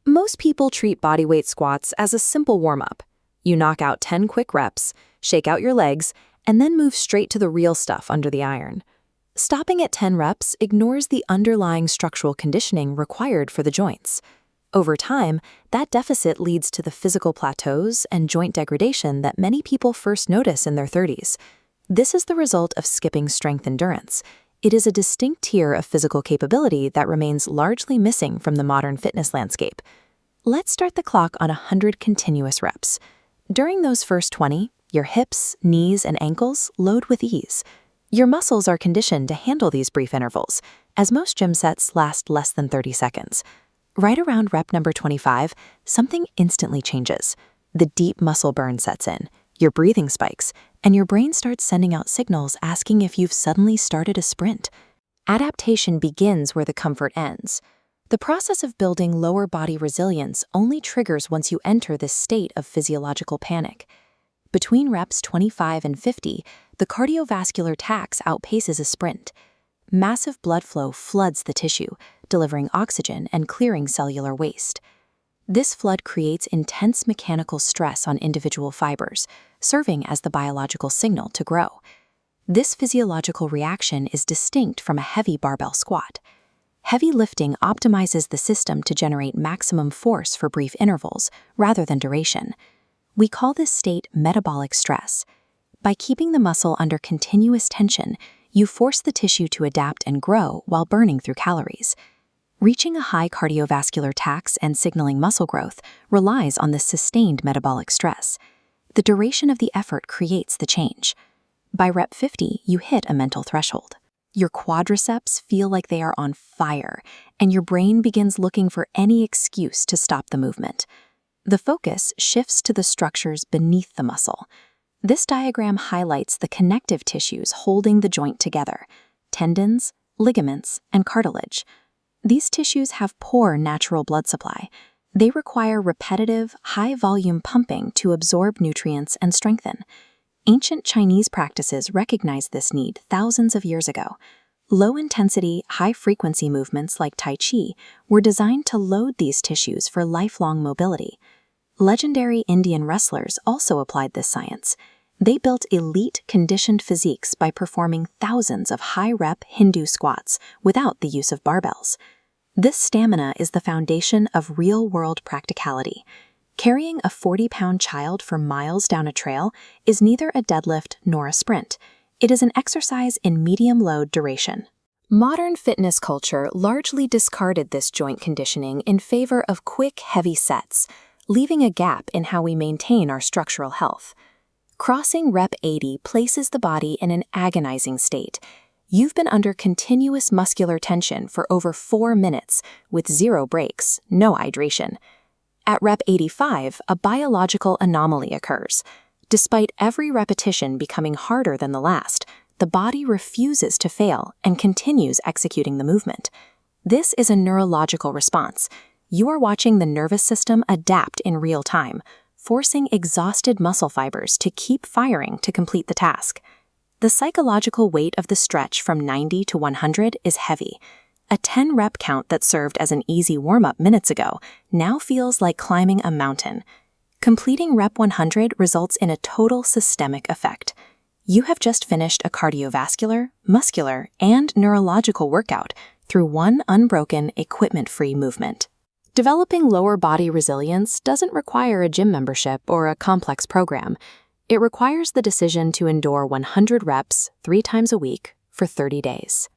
Most people treat bodyweight squats as a simple warm-up. You knock out 10 quick reps, shake out your legs, and then move straight to the real stuff under the iron. Stopping at 10 reps ignores the underlying structural conditioning required for the joints. Over time, that deficit leads to the physical plateaus and joint degradation that many people first notice in their 30s. This is the result of skipping strength endurance. It is a distinct tier of physical capability that remains largely missing from the modern fitness landscape. Let's start the clock on 100 continuous reps. During those first 20, your hips, knees, and ankles load with ease. Your muscles are conditioned to handle these brief intervals, as most gym sets last less than 30 seconds. Right around rep number 25, something instantly changes. The deep muscle burn sets in, your breathing spikes, and your brain starts sending out signals asking if you've suddenly started a sprint. Adaptation begins where the comfort ends. The process of building lower body resilience only triggers once you enter this state of physiological panic. Between reps 25 and 50, the cardiovascular tax outpaces a sprint. Massive blood flow floods the tissue, delivering oxygen and clearing cellular waste. This flood creates intense mechanical stress on individual fibers, serving as the biological signal to grow. This physiological reaction is distinct from a heavy barbell squat. Heavy lifting optimizes the system to generate maximum force for brief intervals, rather than duration. We call this state metabolic stress. By keeping the muscle under continuous tension, you force the tissue to adapt and grow while burning through calories. Reaching a high cardiovascular tax and signaling muscle growth relies on this sustained metabolic stress. The duration of the effort creates the change. By rep 50, you hit a mental threshold. Your quadriceps feel like they are on fire, and your brain begins looking for any excuse to stop the movement. The focus shifts to the structures beneath the muscle. This diagram highlights the connective tissues holding the joint together: tendons, ligaments, and cartilage. These tissues have poor natural blood supply. They require repetitive, high-volume pumping to absorb nutrients and strengthen. Ancient Chinese practices recognized this need thousands of years ago. Low-intensity, high-frequency movements like Tai Chi were designed to load these tissues for lifelong mobility. Legendary Indian wrestlers also applied this science. They built elite, conditioned physiques by performing thousands of high-rep Hindu squats without the use of barbells. This stamina is the foundation of real-world practicality. Carrying a 40-pound child for miles down a trail is neither a deadlift nor a sprint. It is an exercise in medium-load duration. Modern fitness culture largely discarded this joint conditioning in favor of quick, heavy sets, leaving a gap in how we maintain our structural health. Crossing rep 80 places the body in an agonizing state. You've been under continuous muscular tension for over 4 minutes with 0 breaks, no hydration. At rep 85, a biological anomaly occurs. Despite every repetition becoming harder than the last, the body refuses to fail and continues executing the movement. This is a neurological response. You are watching the nervous system adapt in real time, forcing exhausted muscle fibers to keep firing to complete the task. The psychological weight of the stretch from 90 to 100 is heavy. A 10-rep count that served as an easy warm-up minutes ago now feels like climbing a mountain. Completing rep 100 results in a total systemic effect. You have just finished a cardiovascular, muscular, and neurological workout through one unbroken, equipment-free movement. Developing lower body resilience doesn't require a gym membership or a complex program. It requires the decision to endure 100 reps 3 times a week for 30 days.